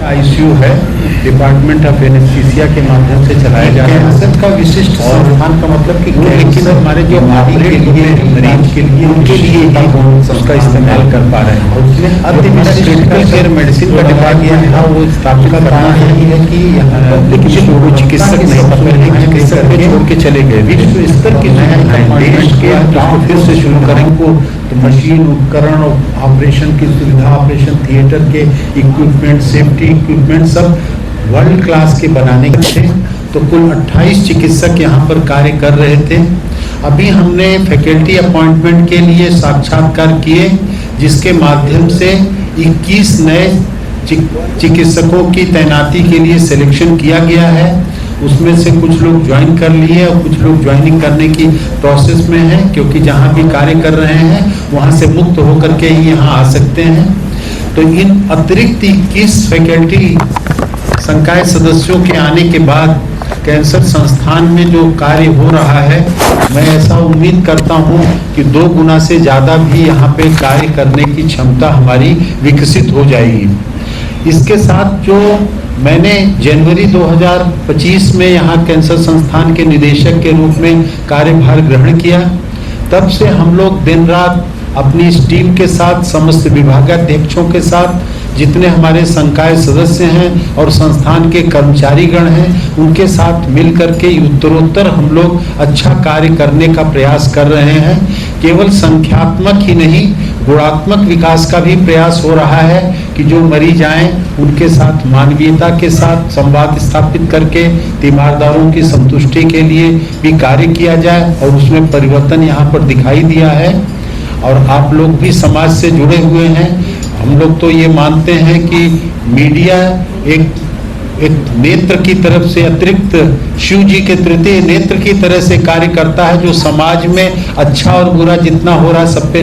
ICU है, department of anaesthesia के माध्यम से चलाया जा रहा है। कैंसर का विशिष्ट संस्थान का मतलब कि लेकिन हमारे जो ऑपरेट के लिए मरीज के लिए उनके लिए ही उसका इस्तेमाल कर पा रहे हैं। और उसमें अति क्रिटिकल केयर मेडिसिन का डिपार्टमेंट था वो स्थापित करना है कि लेकिन वो चिकित्सक नहीं था, पहले चिकित्सक को छोड़ के चले गए। विश्व स्तर की देश के उसको फिर से शुरू करेंगे तो मशीन, उपकरण, ऑपरेशन की सुविधा, ऑपरेशन थिएटर के इक्विपमेंट, सेफ्टी इक्विपमेंट सब वर्ल्ड क्लास के बनाने के थे। तो कुल 28 चिकित्सक यहाँ पर कार्य कर रहे थे। अभी हमने फैकल्टी अपॉइंटमेंट के लिए साक्षात्कार किए, जिसके माध्यम से 21 नए चिकित्सकों की तैनाती के लिए सिलेक्शन किया गया है। उसमें से कुछ लोग ज्वाइन कर लिए और कुछ लोग ज्वाइनिंग करने की प्रोसेस में हैं, क्योंकि जहाँ भी कार्य कर रहे हैं वहाँ से मुक्त होकर के ही यहाँ आ सकते हैं। तो इन अतिरिक्त 21 फैकल्टी संकाय सदस्यों के आने के बाद कैंसर संस्थान में जो कार्य हो रहा है, मैं ऐसा उम्मीद करता हूँ कि 2 गुना से ज़्यादा भी यहाँ पे कार्य करने की क्षमता हमारी विकसित हो जाएगी। इसके साथ जो मैंने जनवरी 2025 में यहाँ कैंसर संस्थान के निदेशक के रूप में कार्यभार ग्रहण किया, तब से हम लोग दिन रात अपनी इस टीम के साथ, समस्त विभागाध्यक्षों के साथ, जितने हमारे संकाय सदस्य हैं और संस्थान के कर्मचारीगण हैं, उनके साथ मिल करके उत्तरोत्तर हम लोग अच्छा कार्य करने का प्रयास कर रहे हैं। केवल संख्यात्मक ही नहीं, गुणात्मक विकास का भी प्रयास हो रहा है कि जो मरीज आए उनके साथ मानवीयता के साथ संवाद स्थापित करके तीमारदारों की संतुष्टि के लिए भी कार्य किया जाए, और उसमें परिवर्तन यहाँ पर दिखाई दिया है। और आप लोग भी समाज से जुड़े हुए हैं। हम लोग तो ये मानते हैं कि मीडिया एक नेत्र की तरफ से, अतिरिक्त शिव जी के तृतीय नेत्र की तरह से कार्य करता है, जो समाज में अच्छा और बुरा जितना हो रहा है सब पे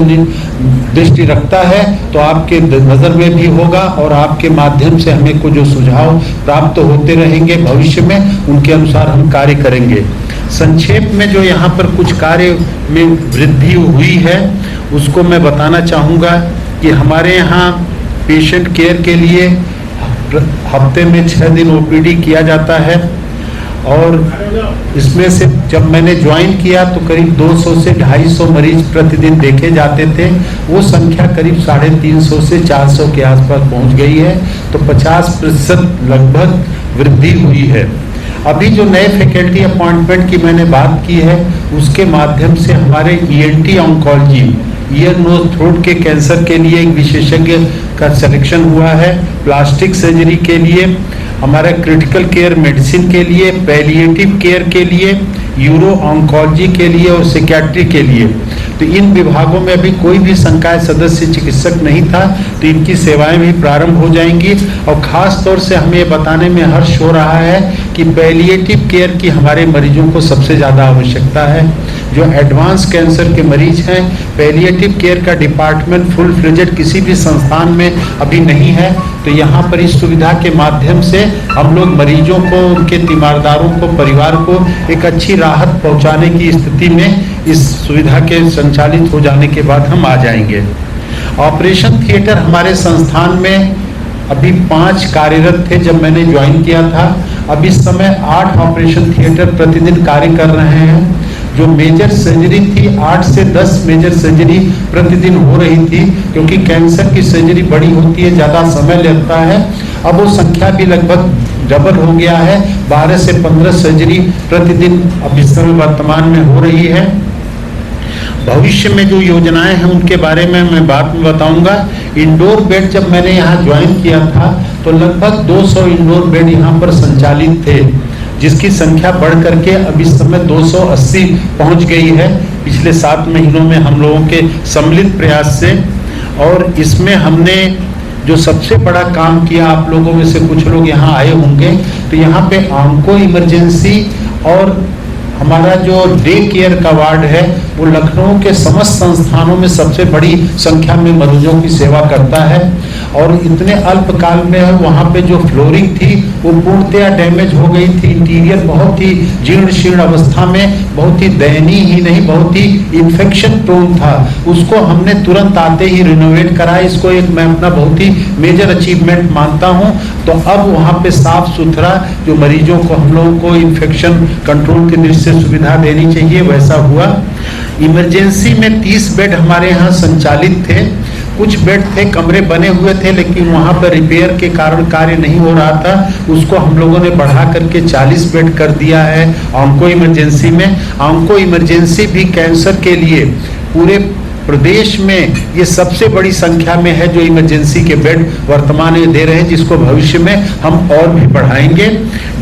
दृष्टि रखता है। तो आपके नज़र में भी होगा और आपके माध्यम से हमें को जो सुझाव प्राप्त होते रहेंगे भविष्य में, उनके अनुसार हम कार्य करेंगे। संक्षेप में जो यहाँ पर कुछ कार्य में वृद्धि हुई है उसको मैं बताना चाहूँगा कि हमारे यहाँ पेशेंट केयर के लिए हफ्ते में 6 दिन ओपीडी किया जाता है, और इसमें से जब मैंने ज्वाइन किया तो करीब 200 से 250 मरीज प्रतिदिन देखे जाते थे। वो संख्या करीब 350 से 400 के आसपास पहुंच गई है। तो 50% लगभग वृद्धि हुई है। अभी जो नए फैकल्टी अपॉइंटमेंट की मैंने बात की है, उसके माध्यम से हमारे ENT oncology, ear nose throat के कैंसर के लिए एक विशेषज्ञ का सिलेक्शन हुआ है। प्लास्टिक सर्जरी के लिए, हमारा क्रिटिकल केयर मेडिसिन के लिए, पैलिएटिव केयर के लिए, यूरो ऑन्कोलॉजी के लिए और साइकियाट्री के लिए। तो इन विभागों में अभी कोई भी संकाय सदस्य चिकित्सक नहीं था, तो इनकी सेवाएं भी प्रारंभ हो जाएंगी। और ख़ास तौर से हमें ये बताने में हर्ष हो रहा है कि पैलिएटिव केयर की हमारे मरीजों को सबसे ज़्यादा आवश्यकता है। जो एडवांस कैंसर के मरीज हैं, पैलिएटिव केयर का डिपार्टमेंट फुल फ्लेजेड किसी भी संस्थान में अभी नहीं है। तो यहाँ पर इस सुविधा के माध्यम से हम लोग मरीजों को, उनके तीमारदारों को, परिवार को एक अच्छी राहत पहुँचाने की स्थिति में इस सुविधा के संचालित हो जाने के बाद हम आ जाएंगे। ऑपरेशन थिएटर हमारे संस्थान में अभी 5 कार्यरत थे जब मैंने ज्वाइन किया था। अब इस समय 8 ऑपरेशन थिएटर प्रतिदिन कार्य कर रहे हैं। जो मेजर सर्जरी थी, 8 से 10 मेजर सर्जरी प्रतिदिन हो रही थी, क्योंकि कैंसर की सर्जरी बड़ी होती है, ज़्यादा समय लगता है। अब वो संख्या भी लगभग डबल हो गया है, 12 से 15 सर्जरी प्रतिदिन अब इस समय वर्तमान में हो रही है। भविष्य में जो योजनाएं हैं उनके बारे में मैं बाद में बताऊंगा। इंडोर बेड जब मैंने यहाँ ज्वाइन किया था तो लगभग 200 इंडोर बेड यहाँ पर संचालित थे, जिसकी संख्या बढ़ करके अब इस समय 280 पहुँच गई है पिछले 7 महीनों में हम लोगों के सम्मिलित प्रयास से। और इसमें हमने जो सबसे बड़ा काम किया, आप लोगों में से कुछ लोग यहाँ आए होंगे, तो यहाँ पे ऑन्को इमरजेंसी और हमारा जो डे केयर का वार्ड है वो लखनऊ के समस्त संस्थानों में सबसे बड़ी संख्या में मरीजों की सेवा करता है। और इतने अल्प काल में वहाँ पे जो फ्लोरिंग थी वो पूर्णतया डैमेज हो गई थी। इंटीरियर बहुत ही जीर्ण शीर्ण अवस्था में, बहुत ही दयनीय ही नहीं, बहुत ही इन्फेक्शन प्रोन था। उसको हमने तुरंत आते ही रिनोवेट करा। इसको एक मैं अपना बहुत ही मेजर अचीवमेंट मानता हूँ। तो अब वहाँ पे साफ सुथरा जो मरीजों को, हम लोगों को इन्फेक्शन कंट्रोल की दृष्टि से सुविधा देनी चाहिए, वैसा हुआ। इमरजेंसी में 30 बेड हमारे यहाँ संचालित थे। कुछ बेड थे, कमरे बने हुए थे, लेकिन वहाँ पर रिपेयर के कारण कार्य नहीं हो रहा था। उसको हम लोगों ने बढ़ा करके 40 बेड कर दिया है ऑन्को इमरजेंसी में। ऑन्को इमरजेंसी भी कैंसर के लिए पूरे प्रदेश में ये सबसे बड़ी संख्या में है जो इमरजेंसी के बेड वर्तमान में दे रहे हैं, जिसको भविष्य में हम और भी बढ़ाएंगे।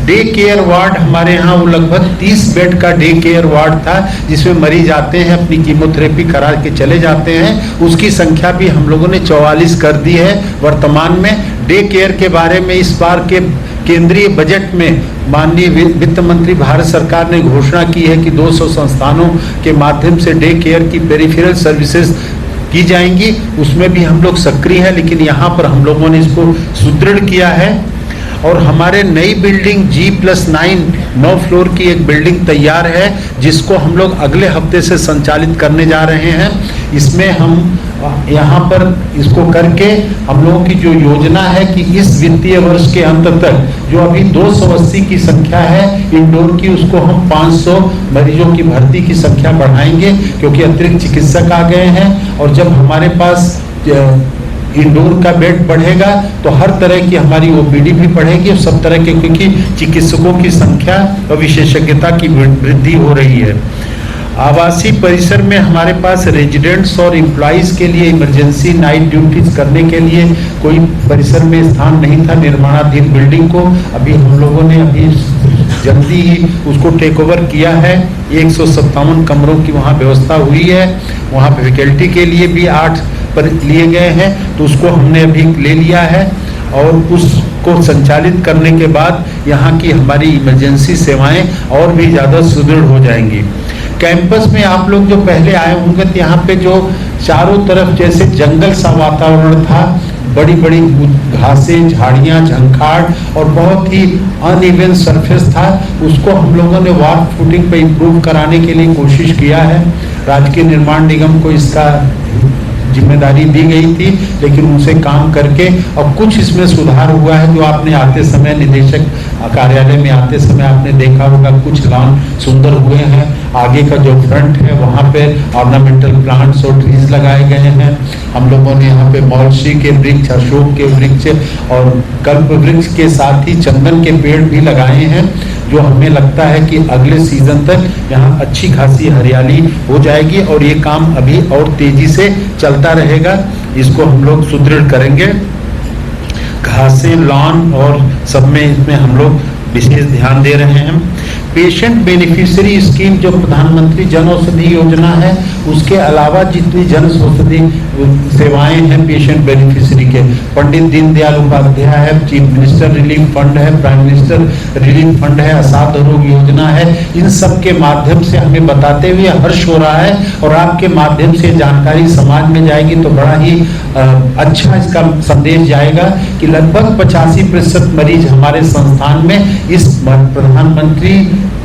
डे केयर वार्ड हमारे यहाँ वो लगभग 30 बेड का डे केयर वार्ड था, जिसमें मरीज आते हैं, अपनी कीमोथेरेपी करा के चले जाते हैं। उसकी संख्या भी हम लोगों ने 44 कर दी है वर्तमान में। डे केयर के बारे में इस बार के केंद्रीय बजट में माननीय वित्त मंत्री भारत सरकार ने घोषणा की है कि 200 संस्थानों के माध्यम से डे केयर की पेरिफेरल सर्विसेज की जाएंगी। उसमें भी हम लोग सक्रिय हैं, लेकिन यहाँ पर हम लोगों ने इसको सुदृढ़ किया है। और हमारे नई बिल्डिंग G+9 9 फ्लोर की एक बिल्डिंग तैयार है, जिसको हम लोग अगले हफ्ते से संचालित करने जा रहे हैं। इसमें हम यहाँ पर इसको करके हम लोगों की जो योजना है कि इस वित्तीय वर्ष के अंत तक जो अभी 280 की संख्या है इंडोर की, उसको हम 500 मरीजों की भर्ती की संख्या बढ़ाएंगे, क्योंकि अतिरिक्त चिकित्सक आ गए हैं। और जब हमारे पास इंडोर का बेड बढ़ेगा तो हर तरह की हमारी ओपीडी भी बढ़ेगी, और सब तरह के, क्योंकि चिकित्सकों की संख्या और विशेषज्ञता की वृद्धि हो रही है। आवासीय परिसर में हमारे पास रेजिडेंट्स और एम्प्लॉइज के लिए इमरजेंसी नाइट ड्यूटीज करने के लिए कोई परिसर में स्थान नहीं था निर्माणाधीन बिल्डिंग को। अभी हम लोगों ने अभी जल्दी ही उसको टेक ओवर किया है। 157 कमरों की वहाँ व्यवस्था हुई है। वहाँ पे फैकल्टी के लिए भी 8 पर लिए गए हैं, तो उसको हमने अभी ले लिया है। और उसको संचालित करने के बाद यहाँ की हमारी इमरजेंसी सेवाएं और भी ज़्यादा सुदृढ़ हो जाएंगी। कैंपस में आप लोग जो पहले आए होंगे तो यहाँ पे जो चारों तरफ जैसे जंगल सा वातावरण था, बड़ी बड़ी घासें, झाड़ियाँ, झंखाड़ और बहुत ही अनइवन सरफेस था, उसको हम लोगों ने वॉक फुटिंग पे इम्प्रूव कराने के लिए कोशिश किया है। राजकीय निर्माण निगम को इसका जिम्मेदारी दी गई थी, लेकिन उनसे काम करके अब कुछ इसमें सुधार हुआ है। जो आपने आते समय निदेशक कार्यालय में आते समय आपने देखा होगा, कुछ लॉन सुंदर हुए हैं। आगे का जो फ्रंट है वहाँ पे ऑर्नामेंटल प्लांट्स और ट्रीज लगाए गए हैं। हम लोगों ने यहाँ पे मौलसी के वृक्ष, अशोक के वृक्ष और कल्प वृक्ष के साथ ही चंदन के पेड़ भी लगाए हैं, जो हमें लगता है कि अगले सीजन तक यहाँ अच्छी खासी हरियाली हो जाएगी। और ये काम अभी और तेजी से चलता रहेगा, इसको हम लोग सुदृढ़ करेंगे। घासें, लॉन और सब में इसमें हम लोग विशेष ध्यान दे रहे हैं। पेशेंट बेनिफिशियरी स्कीम जो प्रधानमंत्री जन औषधि योजना है, उसके अलावा जितनी जन औषधि सेवाएं हैं पेशेंट बेनिफिशियरी के, पंडित दीनदयाल उपाध्याय है, चीफ मिनिस्टर रिलीफ फंड है, प्राइम मिनिस्टर रिलीफ फंड है, असाध्य रोग योजना है, इन सब के माध्यम से हमें बताते हुए हर्ष हो रहा है। और आपके माध्यम से जानकारी समाज में जाएगी तो बड़ा ही अच्छा इसका संदेश जाएगा कि लगभग 85% मरीज हमारे संस्थान में इस प्रधानमंत्री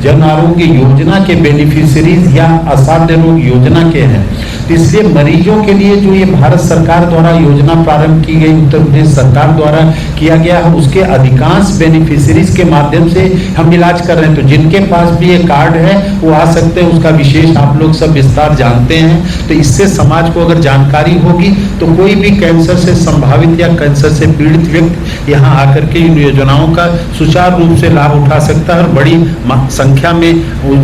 जन आरोग्य योजना के बेनिफिशियरीज या असाध्य रोग योजना के हैं। इसलिए मरीजों के लिए जो ये भारत सरकार द्वारा योजना प्रारंभ की गई, उत्तर प्रदेश सरकार द्वारा किया गया है, उसके अधिकांश बेनिफिशियरीज के माध्यम से हम इलाज कर रहे हैं। तो जिनके पास भी ये कार्ड है वो आ सकते हैं, उसका विशेष आप लोग सब विस्तार जानते हैं। तो इससे समाज को अगर जानकारी होगी तो कोई भी कैंसर से संभावित या कैंसर से पीड़ित व्यक्ति यहाँ आकर के इन योजनाओं का सुचारू रूप से लाभ उठा सकता है और बड़ी संख्या में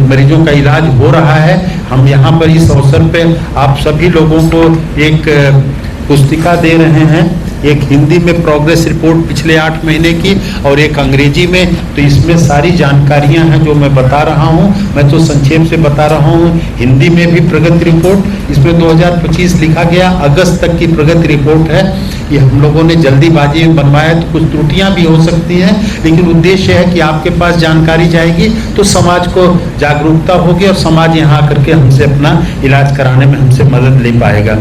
मरीजों का इलाज हो रहा है। हम यहाँ पर इस अवसर पे आप सभी लोगों को एक पुस्तिका दे रहे हैं, एक हिंदी में प्रोग्रेस रिपोर्ट पिछले 8 महीने की और एक अंग्रेजी में। तो इसमें सारी जानकारियां हैं जो मैं बता रहा हूं, मैं तो संक्षेप से बता रहा हूं। हिंदी में भी प्रगति रिपोर्ट, इसमें 2025 लिखा गया, अगस्त तक की प्रगति रिपोर्ट है। ये हम लोगों ने जल्दीबाजी में बनवाया है, तो कुछ त्रुटियां भी हो सकती हैं, लेकिन उद्देश्य है कि आपके पास जानकारी जाएगी तो समाज को जागरूकता होगी और समाज यहाँ आकर के हमसे अपना इलाज कराने में हमसे मदद ले पाएगा।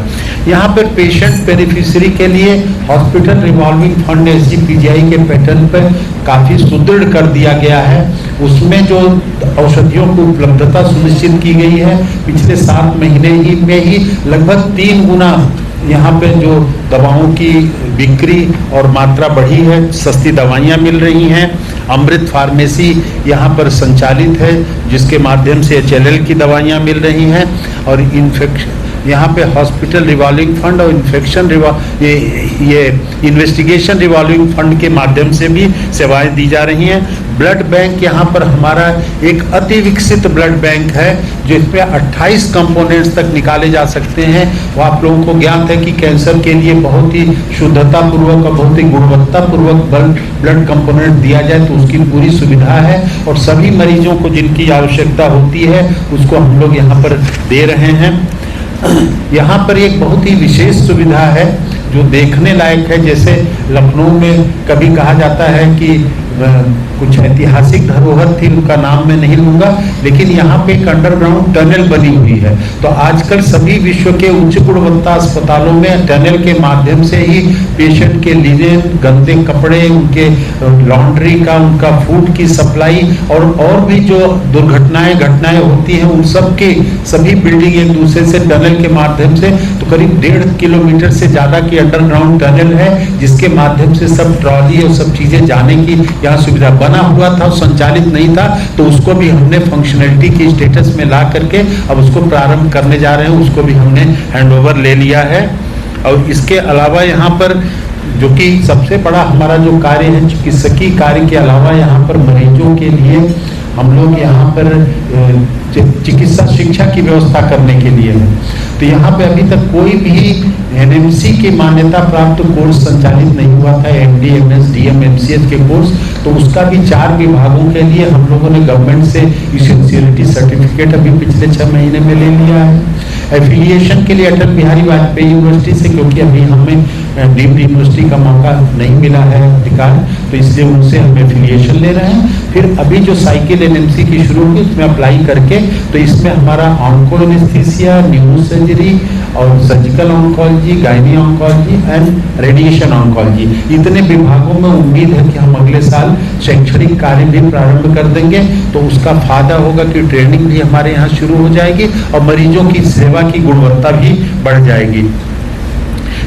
यहाँ पर पेशेंट बेनिफिशियरी के लिए हॉस्पिटल रिवॉल्विंग फंड SGPGI के पैटर्न पर काफी सुदृढ़ कर दिया गया है। उसमें जो औषधियों की उपलब्धता सुनिश्चित की गई है, पिछले 7 महीने ही में ही लगभग 3 गुना यहाँ पे जो दवाओं की बिक्री और मात्रा बढ़ी है, सस्ती दवाइयाँ मिल रही हैं। अमृत फार्मेसी यहाँ पर संचालित है, जिसके माध्यम से HLL की दवाइयाँ मिल रही हैं और यहाँ पे हॉस्पिटल रिवॉल्विंग फंड और ये इन्वेस्टिगेशन रिवॉल्विंग फंड के माध्यम से भी सेवाएं दी जा रही हैं। ब्लड बैंक यहाँ पर हमारा एक अति विकसित ब्लड बैंक है, जो इसमें 28 कंपोनेंट्स तक निकाले जा सकते हैं। वो आप लोगों को ज्ञात है कि कैंसर के लिए बहुत ही शुद्धता पूर्वक और बहुत ही गुणवत्ता पूर्वक ब्लड कंपोनेंट दिया जाए, तो उसकी पूरी सुविधा है और सभी मरीजों को जिनकी आवश्यकता होती है उसको हम लोग यहाँ पर दे रहे हैं। यहाँ पर एक बहुत ही विशेष सुविधा है जो देखने लायक है। जैसे लखनऊ में कभी कहा जाता है कि कुछ ऐतिहासिक धरोहर थी, उनका नाम मैं नहीं लूंगा, लेकिन यहाँ पे एक अंडरग्राउंड टनल बनी हुई है। तो आजकल सभी विश्व के उच्च गुणवत्ता अस्पतालों में टनल के माध्यम से ही पेशेंट के लिनेन, गंदे कपड़े, उनके लॉन्ड्री का, उनका फूड की सप्लाई और भी जो घटनाएं होती हैं, उन सब की सभी बिल्डिंग एक दूसरे से टनल के माध्यम से, तो करीब 1.5 किलोमीटर से ज्यादा की अंडरग्राउंड टनल है, जिसके माध्यम से सब ट्रॉली और सब चीजें जाने की यहाँ सुविधा बना हुआ था, संचालित नहीं था, तो उसको भी हमने फंक्शनलिटी की स्टेटस में ला करके अब उसको प्रारंभ करने जा रहे हैं। उसको भी हमने हैंडओवर ले लिया है। और इसके अलावा यहाँ पर जो कि सबसे बड़ा हमारा जो कार्य है, चिकित्सकीय कार्य के अलावा यहाँ पर मरीजों के लिए हम लोग यहाँ पर चिकित्सा शिक्षा की व्यवस्था करने के लिए है। तो यहाँ पे अभी तक कोई भी NMC की मान्यता प्राप्त कोर्स संचालित नहीं हुआ था, MD, MS, DM, MCH के कोर्स। तो उसका भी 4 विभागों के लिए हम लोगों ने गवर्नमेंट से इसेंशियलिटी सर्टिफिकेट अभी पिछले 6 महीने में ले लिया है। एफिलिएशन के लिए अटल बिहारी वाजपेयी यूनिवर्सिटी से, क्योंकि अभी हमें डीम्ड यूनिवर्सिटी का मौका नहीं मिला है अधिकार, तो इसलिए उनसे हम एफिलिएशन ले रहे हैं। फिर अभी जो साइकिल NMC की शुरू हुई, उसमें अप्लाई करके, तो इसमें हमारा ऑन्को एनेस्थीसिया, न्यूरो सर्जरी और surgical oncology, gynae oncology and radiation oncology, इतने विभागों में उम्मीद है कि हम अगले साल शैक्षणिक कार्य भी प्रारंभ कर देंगे। तो उसका फायदा होगा कि ट्रेनिंग भी हमारे यहाँ शुरू हो जाएगी और मरीजों की सेवा की गुणवत्ता भी बढ़ जाएगी।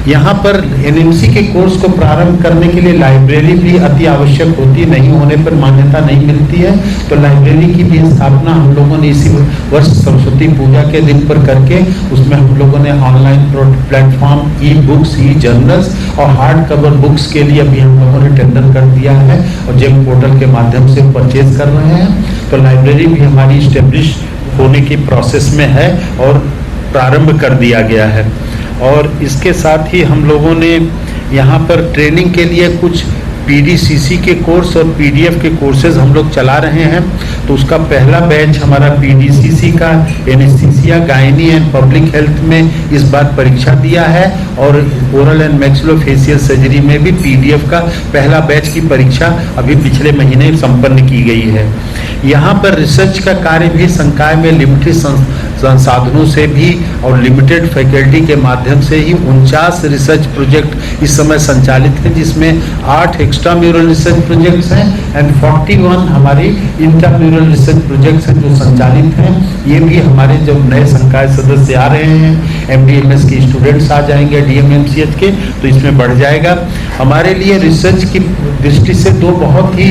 यहाँ पर NMC के कोर्स को प्रारंभ करने के लिए लाइब्रेरी भी अति आवश्यक होती है, नहीं होने पर मान्यता नहीं मिलती है। तो लाइब्रेरी की भी स्थापना हम लोगों ने इसी वर्ष सरस्वती पूजा के दिन पर करके, उसमें हम लोगों ने ऑनलाइन प्लेटफॉर्म, ई-बुक्स, ई-जर्नल्स और हार्ड कवर बुक्स के लिए भी हम लोगों ने टेंडर कर दिया है और जेम पोर्टल के माध्यम से परचेज कर रहे हैं। तो लाइब्रेरी भी हमारी स्टेब्लिश होने की प्रोसेस में है और प्रारंभ कर दिया गया है। और इसके साथ ही हम लोगों ने यहाँ पर ट्रेनिंग के लिए कुछ PDCC के कोर्स और PDF के कोर्सेज हम लोग चला रहे हैं। तो उसका पहला बैच हमारा PDCC का anaesthesia, gynae and public health में इस बार परीक्षा दिया है और ओरल एंड मैक्सिलोफेशियल सर्जरी में भी PDF का पहला बैच की परीक्षा अभी पिछले महीने संपन्न की गई है। यहाँ पर रिसर्च का कार्य भी संकाय में लिमिटेड संसाधनों से भी और लिमिटेड फैकल्टी के माध्यम से ही 49 रिसर्च प्रोजेक्ट इस समय संचालित है, जिसमें 8 एक्स्ट्रा म्यूरल रिसर्च प्रोजेक्ट्स हैं एंड 41 हमारी इंट्राम्यूरल रिसर्च प्रोजेक्ट्स हैं जो संचालित हैं। ये भी हमारे जब नए संकाय सदस्य आ रहे हैं, MD, MS के स्टूडेंट्स आ जाएंगे, DM, MCH के, तो इसमें बढ़ जाएगा। हमारे लिए रिसर्च की दृष्टि से 2 बहुत ही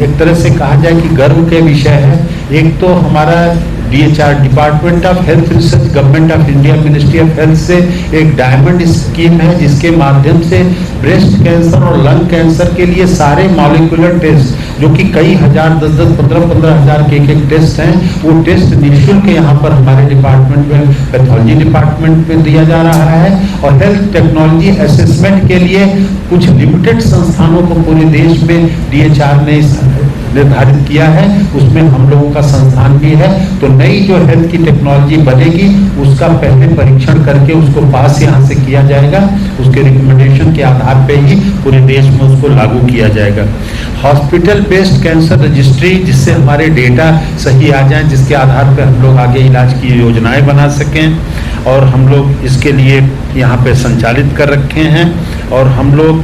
एक तरह से कहा जाए कि गर्व के विषय है। एक तो हमारा DHR, department of health research, government of India, ministry of health से एक डायमंड स्कीम है, जिसके माध्यम से ब्रेस्ट कैंसर और लंग कैंसर के लिए सारे मॉलिक्यूलर टेस्ट, जो कि कई हजार, 10-10, 15-15 हजार के एक टेस्ट हैं, वो टेस्ट निःशुल्क यहाँ पर हमारे डिपार्टमेंट में, पैथोलॉजी डिपार्टमेंट में दिया जा रहा है। और हेल्थ टेक्नोलॉजी असेसमेंट के लिए कुछ लिमिटेड संस्थानों को पूरे देश में DHR ने निर्धारित किया है, उसमें हम लोगों का संस्थान भी है। तो नई जो हेल्थ की टेक्नोलॉजी बनेगी उसका पहले परीक्षण करके उसको पास यहाँ से किया जाएगा, उसके रिकमेंडेशन के आधार पे ही पूरे देश में उसको लागू किया जाएगा। हॉस्पिटल बेस्ड कैंसर रजिस्ट्री, जिससे हमारे डेटा सही आ जाए, जिसके आधार पर हम लोग आगे इलाज की योजनाएं बना सकें, और हम लोग इसके लिए यहाँ पे संचालित कर रखे हैं। और हम लोग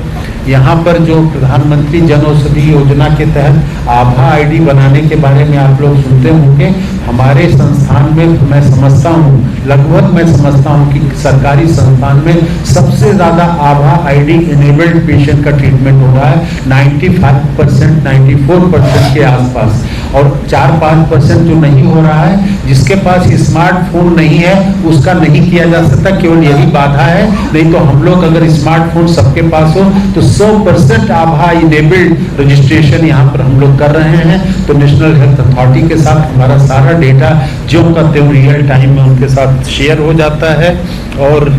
यहाँ पर जो प्रधानमंत्री जन औषधि योजना के तहत आभा आईडी बनाने के बारे में आप लोग सुनते होंगे। हमारे संस्थान में मैं समझता हूँ, लगभग मैं समझता हूँ कि सरकारी संस्थान में सबसे ज़्यादा आभा आईडी इनेबल्ड पेशेंट का ट्रीटमेंट हो रहा है, 95%, 94% के आसपास। और 4-5% जो नहीं हो रहा है, जिसके पास स्मार्टफोन नहीं है उसका नहीं किया जा सकता, केवल यही बाधा है। नहीं तो हम लोग अगर स्मार्टफोन सबके पास हो तो 100% आभा इनेबल्ड रजिस्ट्रेशन यहाँ पर हम लोग कर रहे हैं। तो नेशनल हेल्थ अथॉरिटी के साथ हमारा सारा डेटा जो का त्यों रियल टाइम में उनके साथ शेयर हो जाता है। और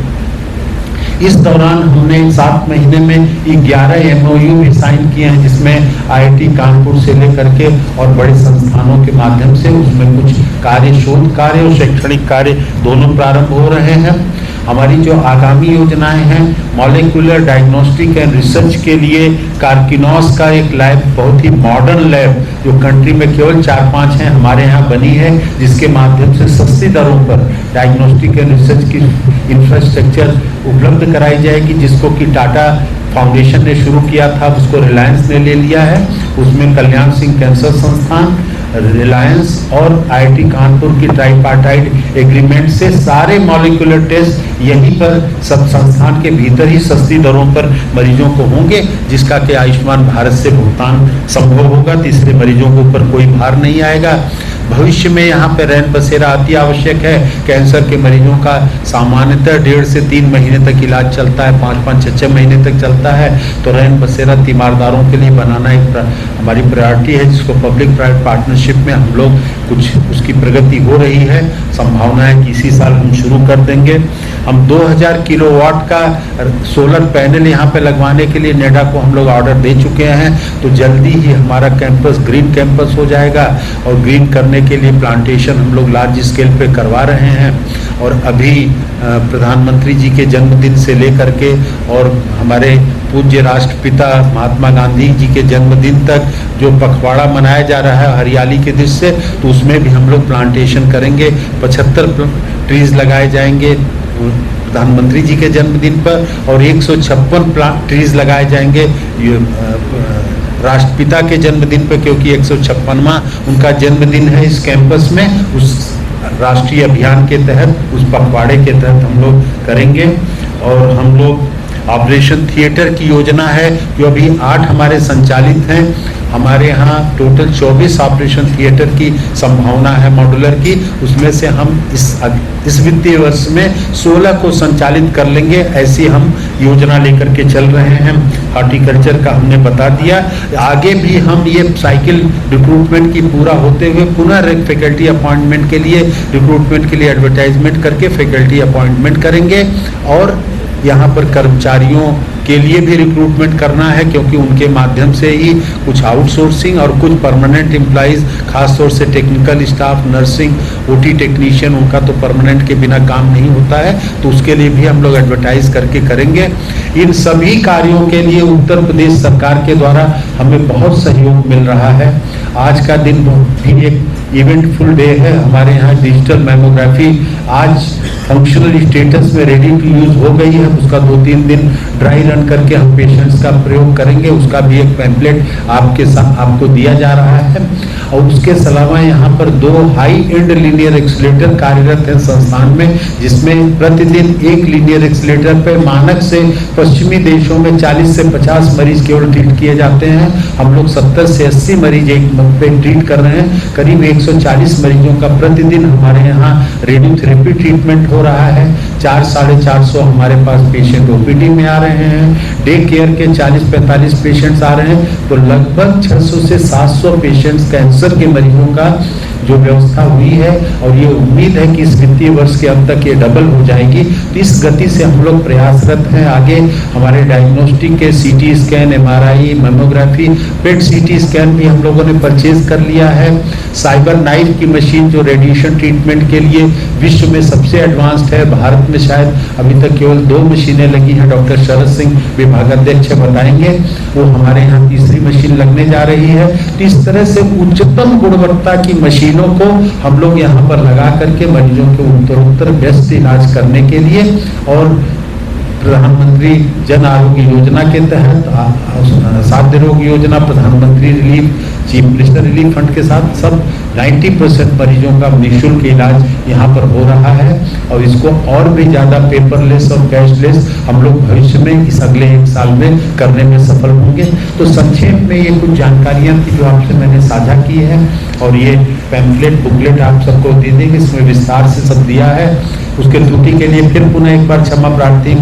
इस दौरान हमने 7 महीने में 11 MOU भी साइन किए हैं, जिसमें IIT कानपुर से लेकर के और बड़े संस्थानों के माध्यम से उसमें कुछ कार्य, शोध कार्य और शैक्षणिक कार्य दोनों प्रारंभ हो रहे हैं। हमारी जो आगामी योजनाएं हैं, मॉलिक्यूलर डायग्नोस्टिक एंड रिसर्च के लिए कार्किनोस का एक लैब, बहुत ही मॉडर्न लैब जो कंट्री में केवल 4-5 हैं, हमारे यहाँ बनी है, जिसके माध्यम से सस्ती दरों पर डायग्नोस्टिक एंड रिसर्च की इंफ्रास्ट्रक्चर उपलब्ध कराई जाएगी, जिसको कि टाटा फाउंडेशन ने शुरू किया था, उसको रिलायंस ने ले लिया है। उसमें कल्याण सिंह कैंसर संस्थान, रिलायंस और IIT कानपुर की ट्राइपार्टाइट एग्रीमेंट से सारे मॉलिक्यूलर टेस्ट यहीं पर सब संस्थान के भीतर ही सस्ती दरों पर मरीजों को होंगे, जिसका कि आयुष्मान भारत से भुगतान संभव होगा। तीसरे मरीजों के ऊपर कोई भार नहीं आएगा। भविष्य में यहाँ पे रैन बसेरा अति आवश्यक है। कैंसर के मरीजों का सामान्यतः 1.5 से 3 महीने तक इलाज चलता है, 5-5, 6-6 महीने तक चलता है। तो रैन बसेरा तीमारदारों के लिए बनाना एक हमारी प्रायोरिटी है, जिसको पब्लिक प्राइवेट पार्टनरशिप में हम लोग कुछ उसकी प्रगति हो रही है। संभावना है कि इसी साल हम शुरू कर देंगे। हम 2000 किलोवाट का सोलर पैनल यहाँ पे लगवाने के लिए नेडा को हम लोग ऑर्डर दे चुके हैं। तो जल्दी ही हमारा कैंपस ग्रीन कैंपस हो जाएगा, और ग्रीन करने के लिए प्लांटेशन हम लोग लार्ज स्केल पे करवा रहे हैं। और अभी प्रधानमंत्री जी के जन्मदिन से लेकर के और हमारे पूज्य राष्ट्रपिता महात्मा गांधी जी के जन्मदिन तक जो पखवाड़ा मनाया जा रहा है हरियाली के दृष्टि से, तो उसमें भी हम लोग प्लांटेशन करेंगे। 75 ट्रीज लगाए जाएंगे प्रधानमंत्री जी के जन्मदिन पर, और 156 ट्रीज लगाए जाएंगे राष्ट्रपिता के जन्मदिन पर, क्योंकि 156वां उनका जन्मदिन है इस कैंपस में। उस राष्ट्रीय अभियान के तहत, उस पखवाड़े के तहत हम लोग करेंगे। और हम लोग ऑपरेशन थिएटर की योजना है, जो अभी 8 हमारे संचालित हैं। हमारे यहाँ टोटल 24 ऑपरेशन थिएटर की संभावना है मॉड्यूलर की, उसमें से हम इस वित्तीय वर्ष में 16 को संचालित कर लेंगे। ऐसी हम योजना लेकर के चल रहे हैं। हॉर्टिकल्चर का हमने बता दिया। आगे भी हम ये साइकिल रिक्रूटमेंट की पूरा होते हुए पुनः फैकल्टी अपॉइंटमेंट के लिए, रिक्रूटमेंट के लिए एडवर्टाइजमेंट करके फैकल्टी अपॉइंटमेंट करेंगे। और यहाँ पर कर्मचारियों के लिए भी रिक्रूटमेंट करना है, क्योंकि उनके माध्यम से ही कुछ आउटसोर्सिंग और कुछ परमानेंट एम्प्लॉइज, खासतौर से technical staff, nursing, OT technician, उनका तो परमानेंट के बिना काम नहीं होता है। तो उसके लिए भी हम लोग एडवर्टाइज करके करेंगे। इन सभी कार्यों के लिए उत्तर प्रदेश सरकार के द्वारा हमें बहुत सहयोग मिल रहा है। आज का दिन भी एक इवेंटफुल डे है। हमारे यहाँ डिजिटल मैमोग्राफी आज फंक्शनल स्टेटस में रेडी टू यूज हो गई है। उसका 2-3 दिन ड्राई रन करके हम पेशेंट्स का प्रयोग करेंगे। उसका भी एक पैम्पलेट आपके साथ आपको दिया जा रहा है। और उसके अलावा यहाँ पर 2 हाई एंड लीनियर एक्सीलरेटर कार्यरत हैं संस्थान में, जिसमें प्रतिदिन एक लीनियर एक्सीलरेटर पे मानक से पश्चिमी देशों में 40 से 50 मरीज केवल ट्रीट किए जाते हैं। हम लोग 70 से 80 मरीज एक मंथ पे ट्रीट कर रहे हैं। करीब 140 मरीजों का प्रतिदिन हमारे यहाँ रेडियोथेरेपी ट्रीटमेंट हो रहा है। 400-450 हमारे पास पेशेंट OPD में आ रहे हैं। डे केयर के 40-45 पेशेंट्स आ रहे हैं। तो लगभग 600 से 700 पेशेंट्स कैंसर के मरीजों का जो व्यवस्था हुई है, और ये उम्मीद है कि इस वित्तीय वर्ष के अंत तक ये डबल हो जाएगी। तो इस गति से हम लोग प्रयासरत हैं। आगे हमारे डायग्नोस्टिक के सीटी स्कैन, एमआरआई, मेमोग्राफी, पेट सीटी स्कैन भी हम लोगों ने परचेज कर लिया है। साइबर नाइफ की मशीन जो रेडिएशन ट्रीटमेंट के लिए विश्व में सबसे एडवांस्ड है, भारत में शायद अभी तक केवल 2 मशीनें लगी हैं। डॉक्टर शरद सिंह विभागाध्यक्ष बताएंगे, वो हमारे यहाँ तीसरी मशीन लगने जा रही है। तो इस तरह से उच्चतम गुणवत्ता की मशीनों को हम लोग यहाँ पर लगा करके मरीजों के उत्तरोत्तर बेस्ट इलाज करने के लिए, और प्रधानमंत्री जन आरोग्य योजना के तहत साध्य रोग योजना, प्रधानमंत्री relief, chief minister relief fund के साथ सब 90% मरीजों का निःशुल्क इलाज यहाँ पर हो रहा है। और इसको और भी ज्यादा पेपरलेस और कैशलेस हम लोग भविष्य में इस अगले 1 साल में करने में सफल होंगे। तो संक्षेप में ये कुछ जानकारियां थी जो आपसे मैंने साझा की है, और ये पैम्फलेट बुकलेट आप सबको दे देंगे, इसमें विस्तार से सब दिया है। उसके त्रुटि के लिए फिर पुनः एक बार क्षमा प्रार्थी।